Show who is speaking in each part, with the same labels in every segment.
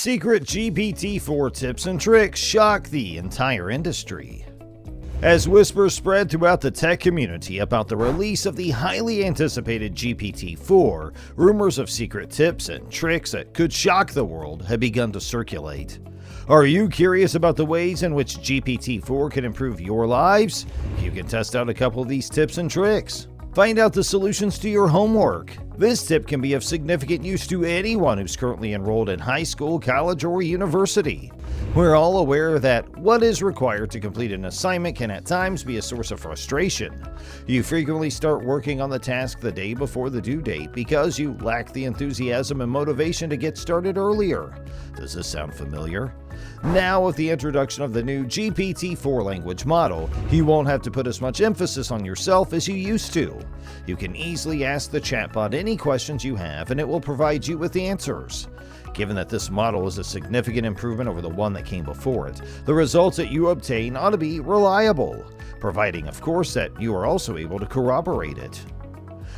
Speaker 1: Secret GPT-4 tips and tricks shock the entire industry. As whispers spread throughout the tech community about the release of the highly anticipated GPT-4, rumors of secret tips and tricks that could shock the world have begun to circulate. Are you curious about the ways in which GPT-4 can improve your lives? You can test out a couple of these tips and tricks. Find out the solutions to your homework. This tip can be of significant use to anyone who's currently enrolled in high school, college, or university. We're all aware that what is required to complete an assignment can at times be a source of frustration. You frequently start working on the task the day before the due date because you lack the enthusiasm and motivation to get started earlier. Does this sound familiar? Now, with the introduction of the new GPT-4 language model, you won't have to put as much emphasis on yourself as you used to. You can easily ask the chatbot any questions you have and it will provide you with answers. Given that this model is a significant improvement over the one that came before it, the results that you obtain ought to be reliable, providing, of course, that you are also able to corroborate it.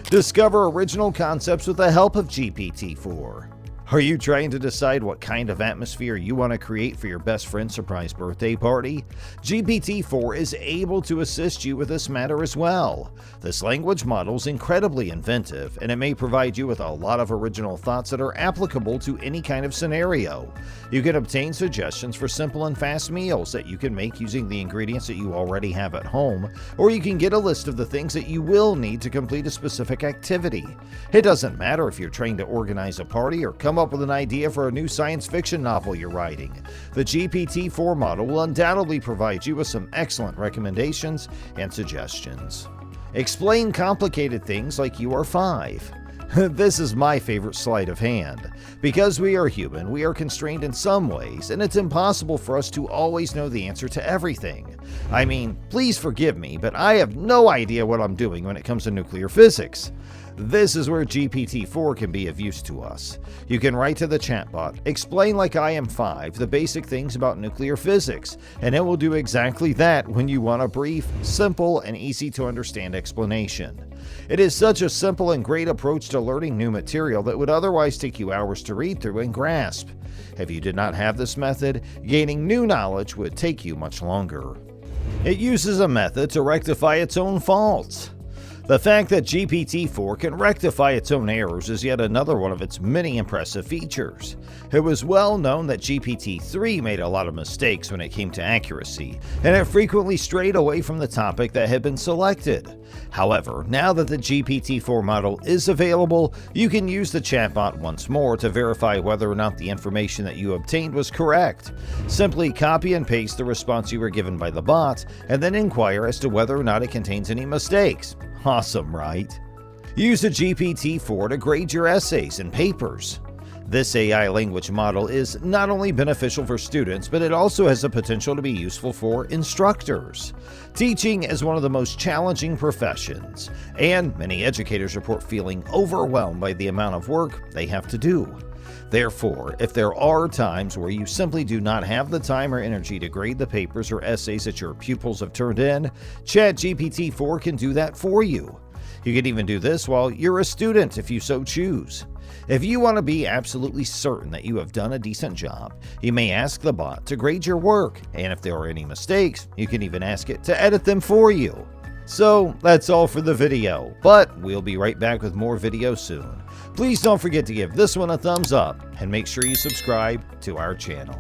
Speaker 1: Discover original concepts with the help of GPT-4. Are you trying to decide what kind of atmosphere you want to create for your best friend's surprise birthday party? GPT-4 is able to assist you with this matter as well. This language model is incredibly inventive, and it may provide you with a lot of original thoughts that are applicable to any kind of scenario. You can obtain suggestions for simple and fast meals that you can make using the ingredients that you already have at home, or you can get a list of the things that you will need to complete a specific activity. It doesn't matter if you're trying to organize a party or come up with an idea for a new science fiction novel you're writing. The GPT-4 model will undoubtedly provide you with some excellent recommendations and suggestions. Explain complicated things like you are 5. This is my favorite sleight of hand. Because we are human, we are constrained in some ways, and it's impossible for us to always know the answer to everything. I mean, please forgive me, but I have no idea what I'm doing when it comes to nuclear physics. This is where GPT-4 can be of use to us. You can write to the chatbot, explain like I am 5 the basic things about nuclear physics, and it will do exactly that when you want a brief, simple, and easy to understand explanation. It is such a simple and great approach to learning new material that would otherwise take you hours to read through and grasp. If you did not have this method, gaining new knowledge would take you much longer. It uses a method to rectify its own faults. The fact that GPT-4 can rectify its own errors is yet another one of its many impressive features. It was well known that GPT-3 made a lot of mistakes when it came to accuracy, and it frequently strayed away from the topic that had been selected. However, now that the GPT-4 model is available, you can use the chatbot once more to verify whether or not the information that you obtained was correct. Simply copy and paste the response you were given by the bot, and then inquire as to whether or not it contains any mistakes. Awesome, right? Use the GPT-4 to grade your essays and papers. This AI language model is not only beneficial for students, but it also has the potential to be useful for instructors. Teaching is one of the most challenging professions, and many educators report feeling overwhelmed by the amount of work they have to do. Therefore, if there are times where you simply do not have the time or energy to grade the papers or essays that your pupils have turned in, ChatGPT-4 can do that for you. You can even do this while you're a student if you so choose. If you want to be absolutely certain that you have done a decent job, you may ask the bot to grade your work, and if there are any mistakes, you can even ask it to edit them for you. So that's all for the video, but we'll be right back with more videos soon. Please don't forget to give this one a thumbs up and make sure you subscribe to our channel.